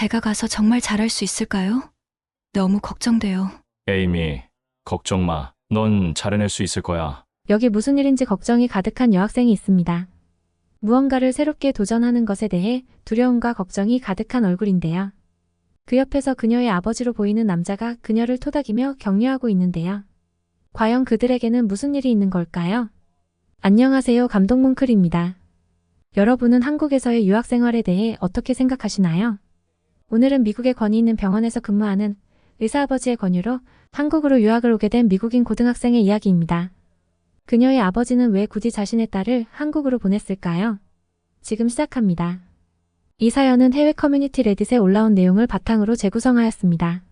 제가 가서 정말 잘할 수 있을까요? 너무 걱정돼요. 에이미, 걱정 마. 넌 잘해낼 수 있을 거야. 여기 무슨 일인지 걱정이 가득한 여학생이 있습니다. 무언가를 새롭게 도전하는 것에 대해 두려움과 걱정이 가득한 얼굴인데요. 그 옆에서 그녀의 아버지로 보이는 남자가 그녀를 토닥이며 격려하고 있는데요. 과연 그들에게는 무슨 일이 있는 걸까요? 안녕하세요, 감독문클입니다. 여러분은 한국에서의 유학 생활에 대해 어떻게 생각하시나요? 오늘은 미국의 권위 있는 병원에서 근무하는 의사아버지의 권유로 한국으로 유학을 오게 된 미국인 고등학생의 이야기입니다. 그녀의 아버지는 왜 굳이 자신의 딸을 한국으로 보냈을까요? 지금 시작합니다. 이 사연은 해외 커뮤니티 레딧에 올라온 내용을 바탕으로 재구성하였습니다.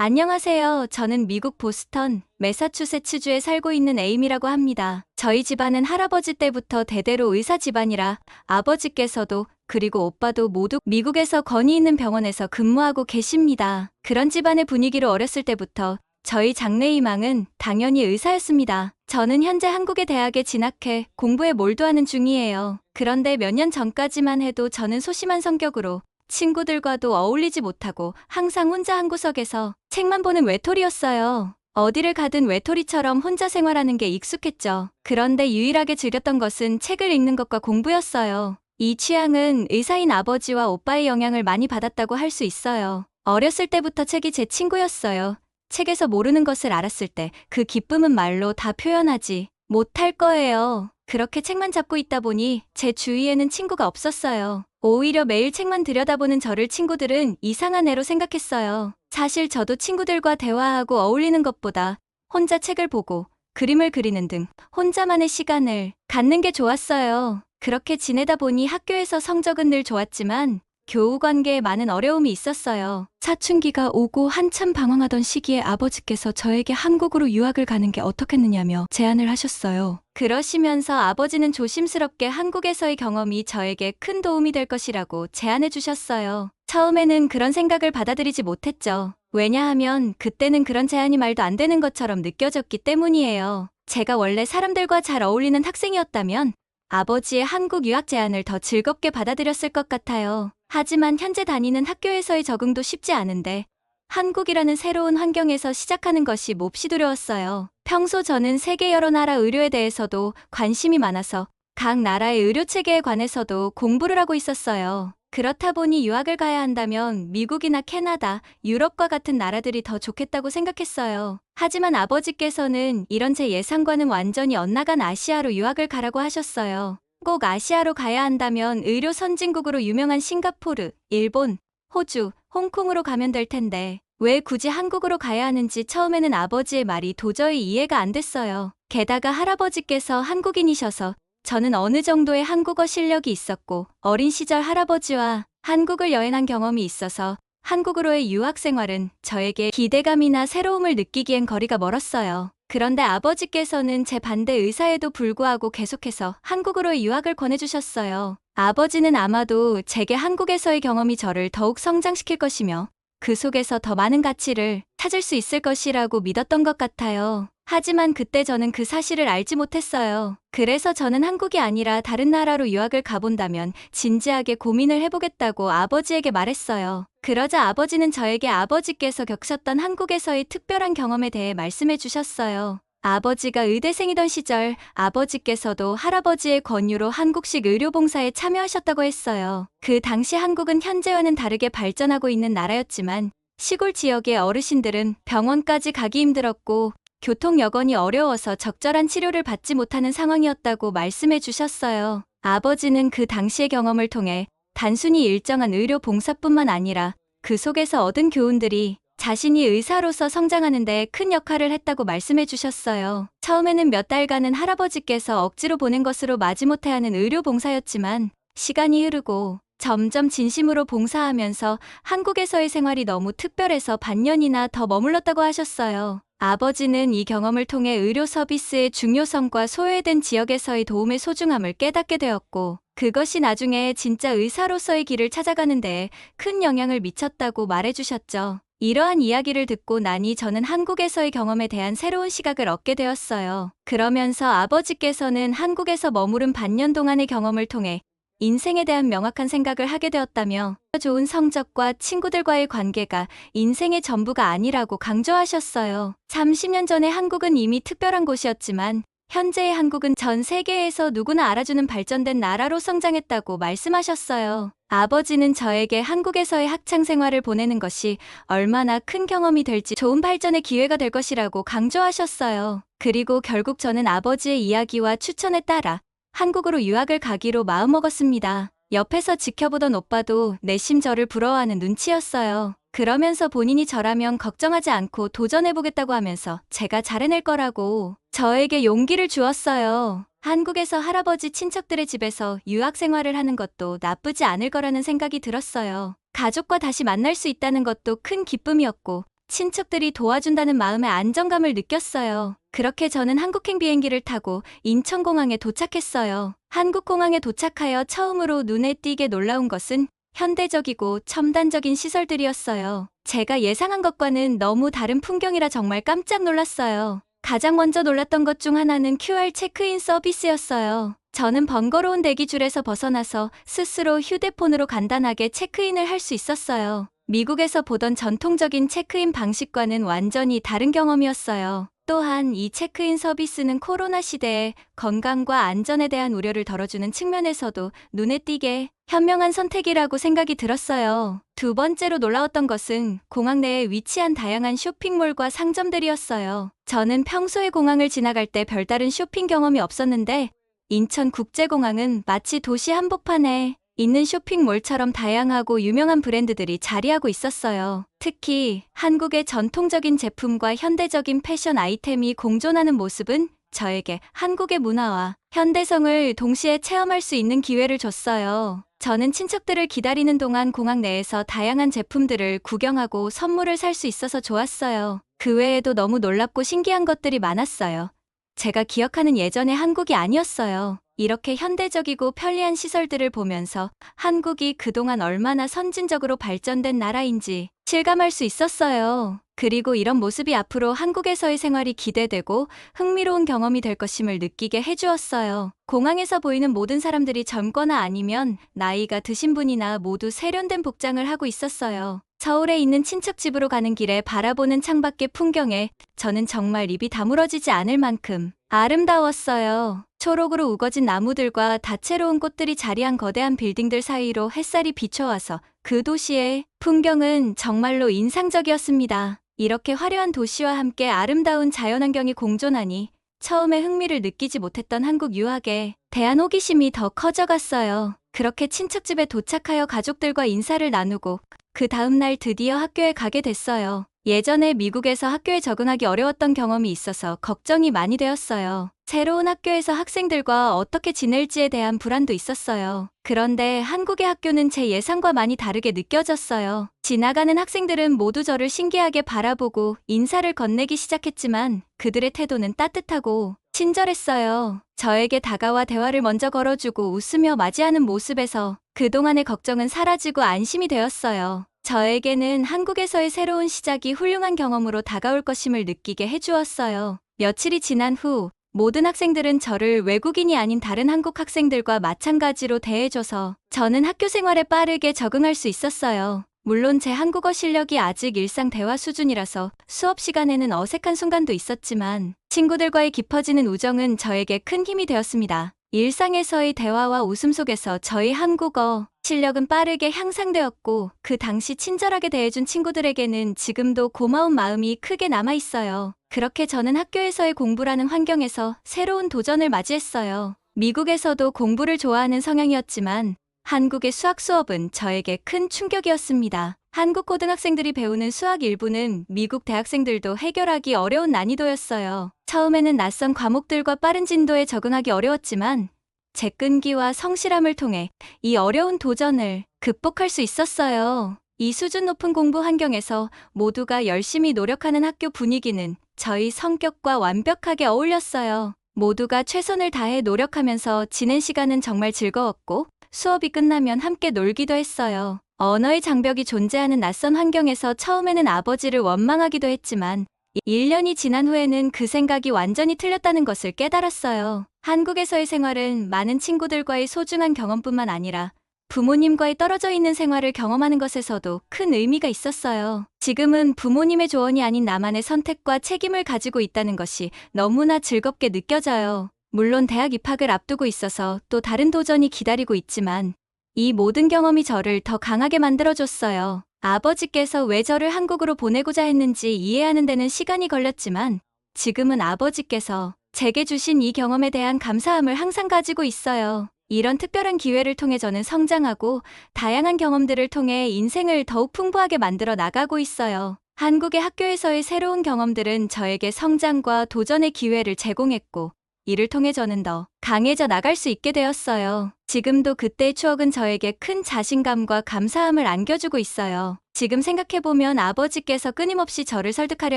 안녕하세요. 저는 미국 보스턴, 매사추세츠주에 살고 있는 에임이라고 합니다. 저희 집안은 할아버지 때부터 대대로 의사 집안이라 아버지께서도 그리고 오빠도 모두 미국에서 권위 있는 병원에서 근무하고 계십니다. 그런 집안의 분위기로 어렸을 때부터 저희 장래 희망은 당연히 의사였습니다. 저는 현재 한국의 대학에 진학해 공부에 몰두하는 중이에요. 그런데 몇 년 전까지만 해도 저는 소심한 성격으로 친구들과도 어울리지 못하고 항상 혼자 한 구석에서 책만 보는 외톨이였어요. 어디를 가든 외톨이처럼 혼자 생활하는 게 익숙했죠. 그런데 유일하게 즐겼던 것은 책을 읽는 것과 공부였어요. 이 취향은 의사인 아버지와 오빠의 영향을 많이 받았다고 할 수 있어요. 어렸을 때부터 책이 제 친구였어요. 책에서 모르는 것을 알았을 때 그 기쁨은 말로 다 표현하지 못할 거예요. 그렇게 책만 잡고 있다 보니 제 주위에는 친구가 없었어요. 오히려 매일 책만 들여다보는 저를 친구들은 이상한 애로 생각했어요. 사실 저도 친구들과 대화하고 어울리는 것보다 혼자 책을 보고 그림을 그리는 등 혼자만의 시간을 갖는 게 좋았어요. 그렇게 지내다 보니 학교에서 성적은 늘 좋았지만 교우 관계에 많은 어려움이 있었어요. 사춘기가 오고 한참 방황하던 시기에 아버지께서 저에게 한국으로 유학을 가는 게 어떻겠느냐며 제안을 하셨어요. 그러시면서 아버지는 조심스럽게 한국에서의 경험이 저에게 큰 도움이 될 것이라고 제안해 주셨어요. 처음에는 그런 생각을 받아들이지 못했죠. 왜냐하면 그때는 그런 제안이 말도 안 되는 것처럼 느껴졌기 때문이에요. 제가 원래 사람들과 잘 어울리는 학생이었다면 아버지의 한국 유학 제안을 더 즐겁게 받아들였을 것 같아요. 하지만 현재 다니는 학교에서의 적응도 쉽지 않은데 한국이라는 새로운 환경에서 시작하는 것이 몹시 두려웠어요. 평소 저는 세계 여러 나라 의료에 대해서도 관심이 많아서 각 나라의 의료 체계에 관해서도 공부를 하고 있었어요. 그렇다 보니 유학을 가야 한다면 미국이나 캐나다, 유럽과 같은 나라들이 더 좋겠다고 생각했어요. 하지만 아버지께서는 이런 제 예상과는 완전히 엇나간 아시아로 유학을 가라고 하셨어요. 꼭 아시아로 가야 한다면 의료 선진국으로 유명한 싱가포르, 일본, 호주, 홍콩으로 가면 될 텐데 왜 굳이 한국으로 가야 하는지 처음에는 아버지의 말이 도저히 이해가 안 됐어요. 게다가 할아버지께서 한국인이셔서 저는 어느 정도의 한국어 실력이 있었고 어린 시절 할아버지와 한국을 여행한 경험이 있어서 한국으로의 유학 생활은 저에게 기대감이나 새로움을 느끼기엔 거리가 멀었어요. 그런데 아버지께서는 제 반대 의사에도 불구하고 계속해서 한국으로의 유학을 권해주셨어요. 아버지는 아마도 제게 한국에서의 경험이 저를 더욱 성장시킬 것이며 그 속에서 더 많은 가치를 찾을 수 있을 것이라고 믿었던 것 같아요. 하지만 그때 저는 그 사실을 알지 못했어요. 그래서 저는 한국이 아니라 다른 나라로 유학을 가본다면 진지하게 고민을 해보겠다고 아버지에게 말했어요. 그러자 아버지는 저에게 아버지께서 겪으셨던 한국에서의 특별한 경험에 대해 말씀해 주셨어요. 아버지가 의대생이던 시절 아버지께서도 할아버지의 권유로 한국식 의료봉사에 참여하셨다고 했어요. 그 당시 한국은 현재와는 다르게 발전하고 있는 나라였지만 시골 지역의 어르신들은 병원까지 가기 힘들었고 교통 여건이 어려워서 적절한 치료를 받지 못하는 상황이었다고 말씀해 주셨어요. 아버지는 그 당시의 경험을 통해 단순히 일정한 의료 봉사뿐만 아니라 그 속에서 얻은 교훈들이 자신이 의사로서 성장하는 데 큰 역할을 했다고 말씀해 주셨어요. 처음에는 몇 달간은 할아버지께서 억지로 보낸 것으로 마지못해 하는 의료 봉사였지만 시간이 흐르고 점점 진심으로 봉사하면서 한국에서의 생활이 너무 특별해서 반년이나 더 머물렀다고 하셨어요. 아버지는 이 경험을 통해 의료 서비스의 중요성과 소외된 지역에서의 도움의 소중함을 깨닫게 되었고 그것이 나중에 진짜 의사로서의 길을 찾아가는 데에 큰 영향을 미쳤다고 말해주셨죠. 이러한 이야기를 듣고 나니 저는 한국에서의 경험에 대한 새로운 시각을 얻게 되었어요. 그러면서 아버지께서는 한국에서 머무른 반년 동안의 경험을 통해 인생에 대한 명확한 생각을 하게 되었다며 좋은 성적과 친구들과의 관계가 인생의 전부가 아니라고 강조하셨어요. 30년 전에 한국은 이미 특별한 곳이었지만 현재의 한국은 전 세계에서 누구나 알아주는 발전된 나라로 성장했다고 말씀하셨어요. 아버지는 저에게 한국에서의 학창 생활을 보내는 것이 얼마나 큰 경험이 될지 좋은 발전의 기회가 될 것이라고 강조하셨어요. 그리고 결국 저는 아버지의 이야기와 추천에 따라 한국으로 유학을 가기로 마음먹었습니다. 옆에서 지켜보던 오빠도 내심 저를 부러워하는 눈치였어요. 그러면서 본인이 저라면 걱정하지 않고 도전해보겠다고 하면서 제가 잘해낼 거라고 저에게 용기를 주었어요. 한국에서 할아버지 친척들의 집에서 유학 생활을 하는 것도 나쁘지 않을 거라는 생각이 들었어요. 가족과 다시 만날 수 있다는 것도 큰 기쁨이었고 친척들이 도와준다는 마음의 안정감을 느꼈어요. 그렇게 저는 한국행 비행기를 타고 인천공항에 도착했어요. 한국공항에 도착하여 처음으로 눈에 띄게 놀라운 것은 현대적이고 첨단적인 시설들이었어요. 제가 예상한 것과는 너무 다른 풍경이라 정말 깜짝 놀랐어요. 가장 먼저 놀랐던 것 중 하나는 QR 체크인 서비스였어요. 저는 번거로운 대기줄에서 벗어나서 스스로 휴대폰으로 간단하게 체크인을 할 수 있었어요. 미국에서 보던 전통적인 체크인 방식과는 완전히 다른 경험이었어요. 또한 이 체크인 서비스는 코로나 시대에 건강과 안전에 대한 우려를 덜어주는 측면에서도 눈에 띄게 현명한 선택이라고 생각이 들었어요. 두 번째로 놀라웠던 것은 공항 내에 위치한 다양한 쇼핑몰과 상점들이었어요. 저는 평소에 공항을 지나갈 때 별다른 쇼핑 경험이 없었는데 인천국제공항은 마치 도시 한복판에 있는 쇼핑몰처럼 다양하고 유명한 브랜드들이 자리하고 있었어요. 특히 한국의 전통적인 제품과 현대적인 패션 아이템이 공존하는 모습은 저에게 한국의 문화와 현대성을 동시에 체험할 수 있는 기회를 줬어요. 저는 친척들을 기다리는 동안 공항 내에서 다양한 제품들을 구경하고 선물을 살 수 있어서 좋았어요. 그 외에도 너무 놀랍고 신기한 것들이 많았어요. 제가 기억하는 예전의 한국이 아니었어요. 이렇게 현대적이고 편리한 시설들을 보면서 한국이 그동안 얼마나 선진적으로 발전된 나라인지 실감할 수 있었어요. 그리고 이런 모습이 앞으로 한국에서의 생활이 기대되고 흥미로운 경험이 될 것임을 느끼게 해주었어요. 공항에서 보이는 모든 사람들이 젊거나 아니면 나이가 드신 분이나 모두 세련된 복장을 하고 있었어요. 서울에 있는 친척 집으로 가는 길에 바라보는 창밖의 풍경에 저는 정말 입이 다물어지지 않을 만큼 아름다웠어요. 초록으로 우거진 나무들과 다채로운 꽃들이 자리한 거대한 빌딩들 사이로 햇살이 비춰와서 그 도시의 풍경은 정말로 인상적이었습니다. 이렇게 화려한 도시와 함께 아름다운 자연환경이 공존하니 처음에 흥미를 느끼지 못했던 한국 유학에 대한 호기심이 더 커져갔어요. 그렇게 친척집에 도착하여 가족들과 인사를 나누고 그 다음날 드디어 학교에 가게 됐어요. 예전에 미국에서 학교에 적응하기 어려웠던 경험이 있어서 걱정이 많이 되었어요. 새로운 학교에서 학생들과 어떻게 지낼지에 대한 불안도 있었어요. 그런데 한국의 학교는 제 예상과 많이 다르게 느껴졌어요. 지나가는 학생들은 모두 저를 신기하게 바라보고 인사를 건네기 시작했지만 그들의 태도는 따뜻하고 친절했어요. 저에게 다가와 대화를 먼저 걸어주고 웃으며 맞이하는 모습에서 그동안의 걱정은 사라지고 안심이 되었어요. 저에게는 한국에서의 새로운 시작이 훌륭한 경험으로 다가올 것임을 느끼게 해주었어요. 며칠이 지난 후 모든 학생들은 저를 외국인이 아닌 다른 한국 학생들과 마찬가지로 대해줘서 저는 학교 생활에 빠르게 적응할 수 있었어요. 물론 제 한국어 실력이 아직 일상 대화 수준이라서 수업 시간에는 어색한 순간도 있었지만 친구들과의 깊어지는 우정은 저에게 큰 힘이 되었습니다. 일상에서의 대화와 웃음 속에서 저희 한국어 실력은 빠르게 향상되었고 그 당시 친절하게 대해준 친구들에게는 지금도 고마운 마음이 크게 남아있어요. 그렇게 저는 학교에서의 공부라는 환경에서 새로운 도전을 맞이했어요. 미국에서도 공부를 좋아하는 성향이었지만 한국의 수학 수업은 저에게 큰 충격이었습니다. 한국 고등학생들이 배우는 수학 일부는 미국 대학생들도 해결하기 어려운 난이도였어요. 처음에는 낯선 과목들과 빠른 진도에 적응하기 어려웠지만 제 끈기와 성실함을 통해 이 어려운 도전을 극복할 수 있었어요. 이 수준 높은 공부 환경에서 모두가 열심히 노력하는 학교 분위기는 저희 성격과 완벽하게 어울렸어요. 모두가 최선을 다해 노력하면서 지낸 시간은 정말 즐거웠고 수업이 끝나면 함께 놀기도 했어요. 언어의 장벽이 존재하는 낯선 환경에서 처음에는 아버지를 원망하기도 했지만 1년이 지난 후에는 그 생각이 완전히 틀렸다는 것을 깨달았어요. 한국에서의 생활은 많은 친구들과의 소중한 경험뿐만 아니라 부모님과의 떨어져 있는 생활을 경험하는 것에서도 큰 의미가 있었어요. 지금은 부모님의 조언이 아닌 나만의 선택과 책임을 가지고 있다는 것이 너무나 즐겁게 느껴져요. 물론 대학 입학을 앞두고 있어서 또 다른 도전이 기다리고 있지만 이 모든 경험이 저를 더 강하게 만들어줬어요. 아버지께서 왜 저를 한국으로 보내고자 했는지 이해하는 데는 시간이 걸렸지만 지금은 아버지께서 제게 주신 이 경험에 대한 감사함을 항상 가지고 있어요. 이런 특별한 기회를 통해 저는 성장하고 다양한 경험들을 통해 인생을 더욱 풍부하게 만들어 나가고 있어요. 한국의 학교에서의 새로운 경험들은 저에게 성장과 도전의 기회를 제공했고 이를 통해 저는 더 강해져 나갈 수 있게 되었어요. 지금도 그때의 추억은 저에게 큰 자신감과 감사함을 안겨주고 있어요. 지금 생각해보면 아버지께서 끊임없이 저를 설득하려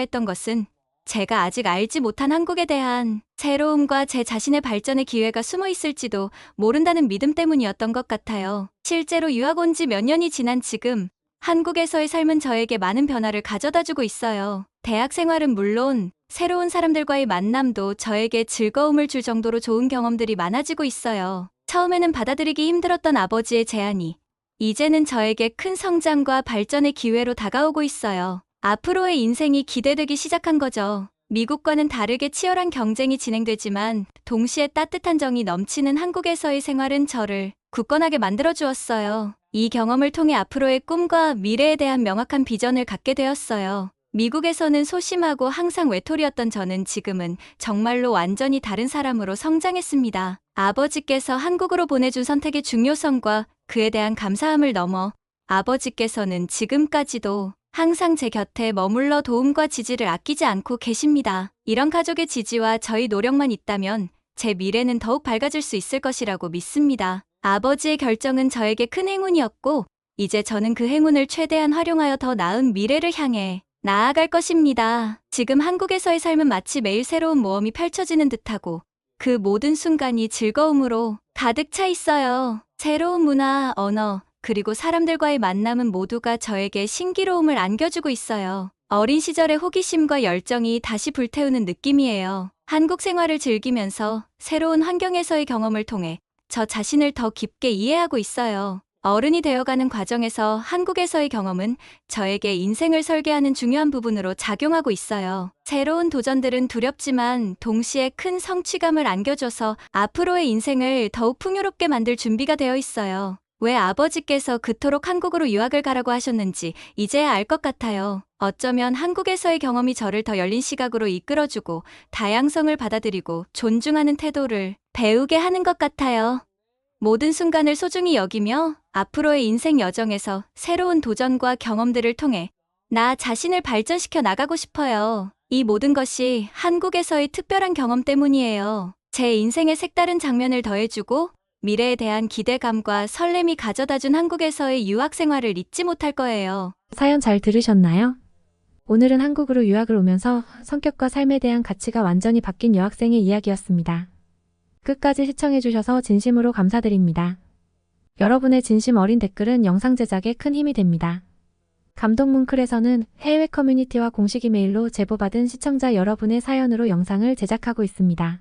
했던 것은 제가 아직 알지 못한 한국에 대한 새로움과 제 자신의 발전의 기회가 숨어 있을지도 모른다는 믿음 때문이었던 것 같아요. 실제로 유학 온 지 몇 년이 지난 지금 한국에서의 삶은 저에게 많은 변화를 가져다 주고 있어요. 대학 생활은 물론 새로운 사람들과의 만남도 저에게 즐거움을 줄 정도로 좋은 경험들이 많아지고 있어요. 처음에는 받아들이기 힘들었던 아버지의 제안이 이제는 저에게 큰 성장과 발전의 기회로 다가오고 있어요. 앞으로의 인생이 기대되기 시작한 거죠. 미국과는 다르게 치열한 경쟁이 진행되지만 동시에 따뜻한 정이 넘치는 한국에서의 생활은 저를 굳건하게 만들어 주었어요. 이 경험을 통해 앞으로의 꿈과 미래에 대한 명확한 비전을 갖게 되었어요. 미국에서는 소심하고 항상 외톨이였던 저는 지금은 정말로 완전히 다른 사람으로 성장했습니다. 아버지께서 한국으로 보내준 선택의 중요성과 그에 대한 감사함을 넘어 아버지께서는 지금까지도 항상 제 곁에 머물러 도움과 지지를 아끼지 않고 계십니다. 이런 가족의 지지와 저희 노력만 있다면 제 미래는 더욱 밝아질 수 있을 것이라고 믿습니다. 아버지의 결정은 저에게 큰 행운이었고 이제 저는 그 행운을 최대한 활용하여 더 나은 미래를 향해 나아갈 것입니다. 지금 한국에서의 삶은 마치 매일 새로운 모험이 펼쳐지는 듯하고 그 모든 순간이 즐거움으로 가득 차 있어요. 새로운 문화, 언어, 그리고 사람들과의 만남은 모두가 저에게 신기로움을 안겨주고 있어요. 어린 시절의 호기심과 열정이 다시 불태우는 느낌이에요. 한국 생활을 즐기면서 새로운 환경에서의 경험을 통해 저 자신을 더 깊게 이해하고 있어요. 어른이 되어가는 과정에서 한국에서의 경험은 저에게 인생을 설계하는 중요한 부분으로 작용하고 있어요. 새로운 도전들은 두렵지만 동시에 큰 성취감을 안겨줘서 앞으로의 인생을 더욱 풍요롭게 만들 준비가 되어 있어요. 왜 아버지께서 그토록 한국으로 유학을 가라고 하셨는지 이제야 알 것 같아요. 어쩌면 한국에서의 경험이 저를 더 열린 시각으로 이끌어주고 다양성을 받아들이고 존중하는 태도를 배우게 하는 것 같아요. 모든 순간을 소중히 여기며 앞으로의 인생 여정에서 새로운 도전과 경험들을 통해 나 자신을 발전시켜 나가고 싶어요. 이 모든 것이 한국에서의 특별한 경험 때문이에요. 제 인생의 색다른 장면을 더해주고 미래에 대한 기대감과 설렘이 가져다준 한국에서의 유학 생활을 잊지 못할 거예요. 사연 잘 들으셨나요? 오늘은 한국으로 유학을 오면서 성격과 삶에 대한 가치가 완전히 바뀐 여학생의 이야기였습니다. 끝까지 시청해주셔서 진심으로 감사드립니다. 여러분의 진심 어린 댓글은 영상 제작에 큰 힘이 됩니다. 감동문클에서는 해외 커뮤니티와 공식 이메일로 제보받은 시청자 여러분의 사연으로 영상을 제작하고 있습니다.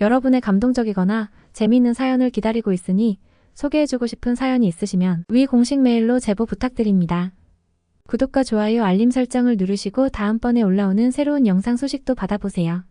여러분의 감동적이거나 재미있는 사연을 기다리고 있으니 소개해주고 싶은 사연이 있으시면 위 공식 메일로 제보 부탁드립니다. 구독과 좋아요, 알림 설정을 누르시고 다음번에 올라오는 새로운 영상 소식도 받아보세요.